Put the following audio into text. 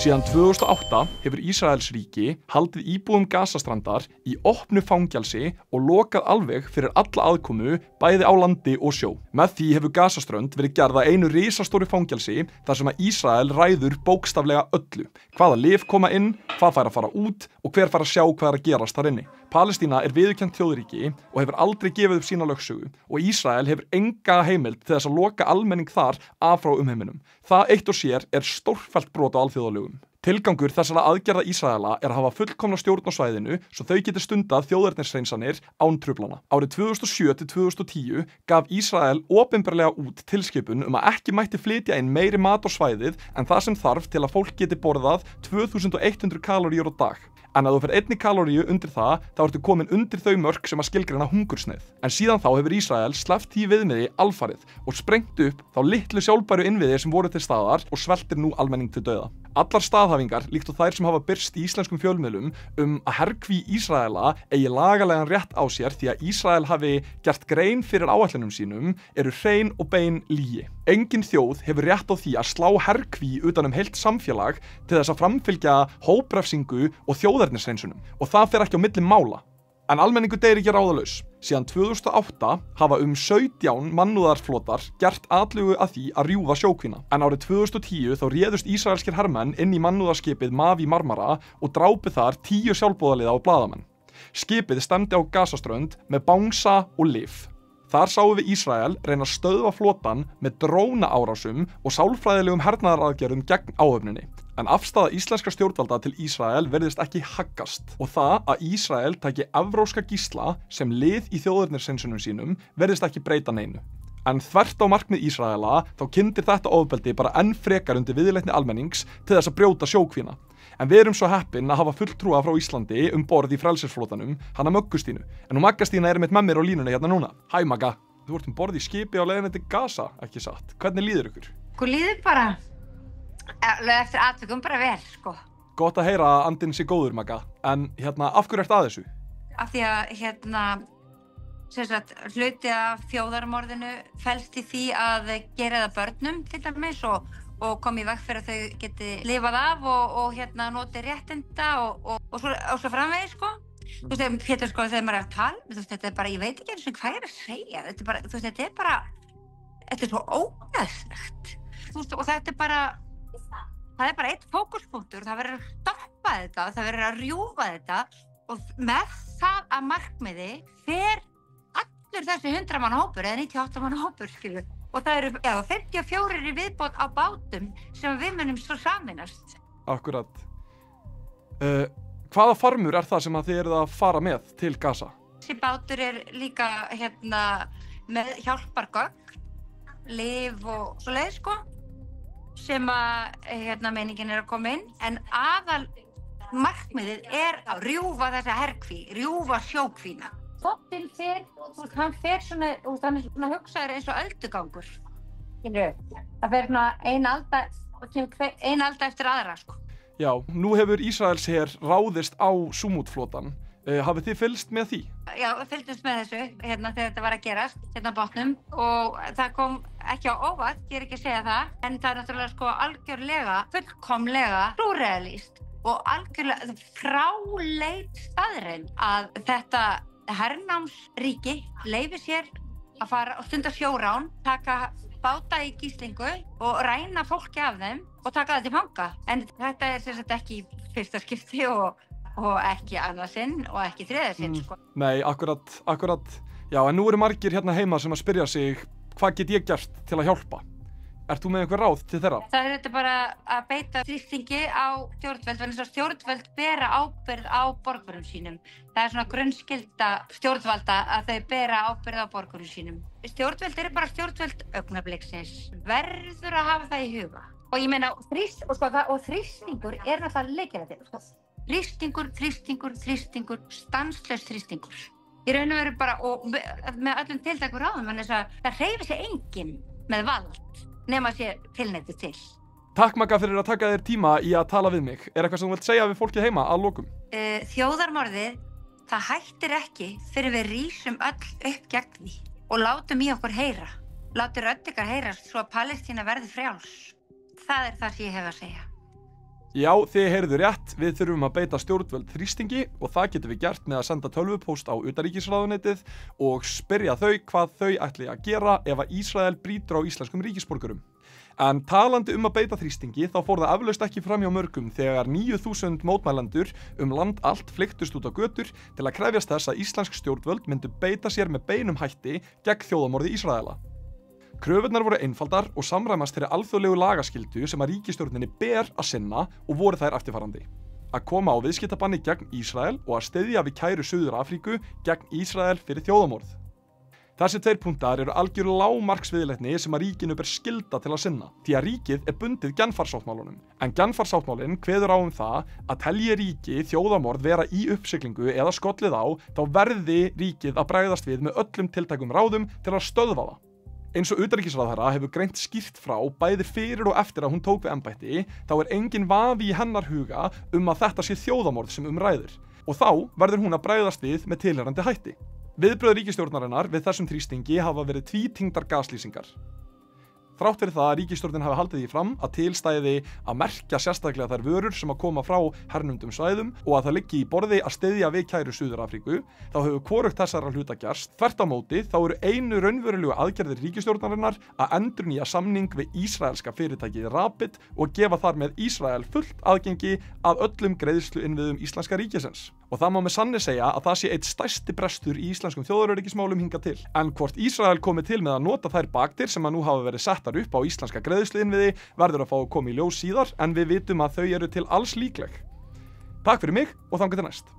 Síðan 2008 hefur Ísraelsríki haldið íbúum Gazastrandar í opnu fangelsi og lokað alveg fyrir alla aðkomu bæði á landi og sjó. Með því hefur Gazaströnd verið gerð að einu risastóru fangelsi þar sem að Ísrael ræður bókstaflega öllu. Hvaða lyf koma inn, hvað fær að fara út og hver fær að sjá hvað er að gerast þar inni. Palestína er viðurkennt þjóðríki og hefur aldrei gefið upp sína lögsögu og Ísrael hefur enga heimild til þess að loka almenning þar af frá umheiminum. Það eitt og sér er stórfellt brot á alþjóðalögum. Tilgangur þessara aðgerða Ísraela er að hafa fullkomna stjórn á svæðinu svo þau geti stundað þjóðernishreinsanir án truflana. Árið 2007 til 2010 gaf Ísrael opinberlega út tilskipun að ekki mætti flytja inn meiri mat á svæðið en það sem þarf til að fólk geti borðað 2100 kaloríur á dag. En ef þú fer 1 kaloríu undir það, þá ertu komin undir þau mörk sem að skilgreina hungursneið. En síðan þá hefur Ísrael sleppt því viðmiði alfarið og sprengt upp þá litlu sjálfbæru innviði sem voru til staðar og sveltir nú almenning til dauða. Allar staðhæfingar, líkt og þær sem hafa birst í íslenskum fjölmiðlum að herkví Ísraela eigi lagalegan rétt á sér því að Ísrael hafi gert grein fyrir áætlunum sínum, eru hrein og bein lygi. Engin þjóð hefur rétt á því að slá herkví utan heilt samfélag til þess að framfylgja hóprefsingu og þjóðernishreinsunum og það fer ekki á milli mála. En almenningur deyr ekki ráðalaus. Síðan 2008 hafa 17 mannúðarflotar gert atlögu að því að rjúfa sjókvína. En árið 2010 þá réðust ísraelskir hermenn inn í mannúðarskipið Mavi Marmara og drápu þar 10 sjálfboðaliða og blaðamenn. Skipið stefndi á Gazaströnd með bangsa og lyf. Þar sáum við Ísrael reyna að stöðva flotann með drónaárásum og sálfræðilegum hernaðaraðgerðum gegn áhöfninni. En afstaða íslenskra stjórnvalda til Ísrael virðist ekki haggast og það að Ísrael taki evrópska gísla sem lið í þjóðernishreinsunum sínum virðist ekki breyta neinu. En þvert á markmið Ísraela þá kyndir þetta ofbeldi bara enn frekar undir viðleitni almennings til þess að brjóta sjókvína. En við erum svo heppin að hafa fulltrúa frá Íslandi borð í frelsisflotanum, hana Möggustínu. En Magga Stína er með mér á línunni hérna núna. Hæ Magga, þú ert borð í skipi á leiðinni til Gaza, ekki satt? Hvernig líður ykkur? Hvað líður bara? Eftir atvikum bara vel, sko. Gott að heyra að andinn sé góður, Magga. En af hverju ertu að þessu? Af því að sem sagt, hluti af þjóðarmorðinu felst í því að gera það börnum til dæmis og koma í veg fyrir að þau geti lifað af og noti réttinda og svo framvegis, sko. Þú veist, Pétur, sko, þegar maður er að tala, þú veist, þetta er bara, ég veit ekki eins og hvað ég er að segja. Þetta er bara, þú veist, þetta er svo ógeðslegt. Þú veist, og þetta er bara, það er bara einn fókuspunktur, það verður að stoppa þetta, það verður að rjúfa þetta og með það að markmiði fer allur þessi 100 manna hópur eða 98 manna hópur, skilur. Og það eru 54 í viðbót á bátum sem við munum svo sameinast. Akkurat. Hvaða farmur er það sem að þið eruð að fara með til Gaza? Þessi bátur er líka með hjálpargögn, lyf og svoleiðis, sko, sem að meiningin er að koma inn. En aðal markmiðið er að rjúfa þessa herkví, rjúfa sjókvína. Bóttinn hann fer svona, hann er svona hugsaður eins og öldugangur. Það fer svona ein alda eftir aðra, sko. Já, nú hefur Ísraelsher ráðist á Súmútflotann. Hafið þið fylgst með því? Já, við fylgdumst með þessu þegar þetta var að gerast á bátnum og það kom ekki á óvart, ég er ekki að segja það, en það er náttúrulega sko algjörlega, fullkomlega súrrealískt og algjörlega fráleit staðreynd að þetta hernámsríki leyfi sér að fara og stunda sjórán, taka báta í gíslingu og ræna fólki af þeim og taka það til fanga. En þetta er sem sagt ekki fyrsta skipti og ekki annað sinn og ekki þriðja sinn, sko. Nei, akkurat. Já, en nú eru margir hérna heima sem að spyrja sig, hvað get ég gert til að hjálpa? Ert þú með einhver ráð til þeirra? Það er þetta bara að beita þrýstingi á stjórnvöld, vegna þess að stjórnvöld bera ábyrgð á borgurum sínum. Það er svona grunnskylda stjórnvalda að þau bera ábyrgð á borgurum sínum. Stjórnvöld eru bara stjórnvöld augnabliksins. Verður að hafa það í huga. Og ég meina, þrýstingur er náttúrulega lykilatriði, sko. Þrýstingur, stanslaus þrýstingur. Í raun og veru bara, og með öllum tiltækum ráðum, en þess að það hreyfir sig enginn með vald nema sé tilneyddur til. Takk Magga fyrir að taka þér tíma í að tala við mig. Er eitthvað sem þú vilt segja við fólkið heima að lokum? Þjóðarmorðið, það hættir ekki fyrir við rísum öll upp gegn því og látum í okkur heyra. Látum rödd ykkar heyrast svo að Palestína verði frjáls. Það er það sem ég hef að segja. Já, þið heyrðu rétt, við þurfum að beita stjórnvöld þrýstingi og það getum við gert með að senda tölvupóst á utanríkisráðuneytið og spyrja þau hvað þau ætli að gera ef að Ísrael brýtur á íslenskum ríkisborgurum. En talandi að beita þrýstingi þá fór það eflaust ekki fram hjá mörgum þegar 9.000 mótmælendur land allt flyktust út á götur til að krefjast þess að íslensk stjórnvöld myndu beita sér með beinum hætti gegn þjóðarmorði Ísraela. Kröfurnar voru einfaldar og samræmast þeirri alþjóðlegu lagaskyldu sem að ríkisstjórninni ber að sinna og voru þær eftirfarandi. Að koma á viðskiptabanni gegn Ísrael og að styðja við kæru Suður-Afríku gegn Ísrael fyrir þjóðarmorð. Þessi 2 punktar eru algjör lágmarksviðleitni sem að ríkinu ber skylda til að sinna, því að ríkið er bundið Genfarsáttmálunum. En Genfarsáttmálinn kveður á það að telji ríki þjóðarmorð vera í uppsiglingu eða skollið á, þá verði ríkið að bregðast við með öllum tiltækum ráðum til að stöðva það. Eins og utanríkisráðherra hefur greint skýrt frá bæði fyrir og eftir að hún tók við embætti, þá er engin vafi í hennar huga að þetta sé þjóðarmorð sem ræður. Og þá verður hún að bregðast við með tilheyrandi hætti. Viðbrögð ríkisstjórnarinnar við þessum þrýstingi hafa verið tvítyngdar gaslýsingar. Þrátt fyrir það að ríkisstjórnin hafi haldið því fram að til stæði að merkja sérstaklega þær vörur sem að koma frá hernumdum svæðum og að það liggi í borði að styðja við kæru Suður-Afríku, þá hefur hvorugt þessara hluta gerst. Þvert á móti þá eru einu raunverulegu aðgerðir ríkisstjórnarinnar að endurnýja samning við ísraelska fyrirtækið Rapid og gefa þar með Ísrael fullt aðgengi að öllum greiðsluinnviðum íslenska ríkisins. Og það má með sanni segja að það sé eitt stærsti brestur í íslenskum þjóðaröryggismálum hingað til. En hvort Ísrael komi til með að nota þær bakdir sem að nú hafa verið settar upp á íslenska greiðsluinnviði verður að fá að koma í ljós síðar, en við vitum að þau eru til alls líkleg. Takk fyrir mig og þangað til næst.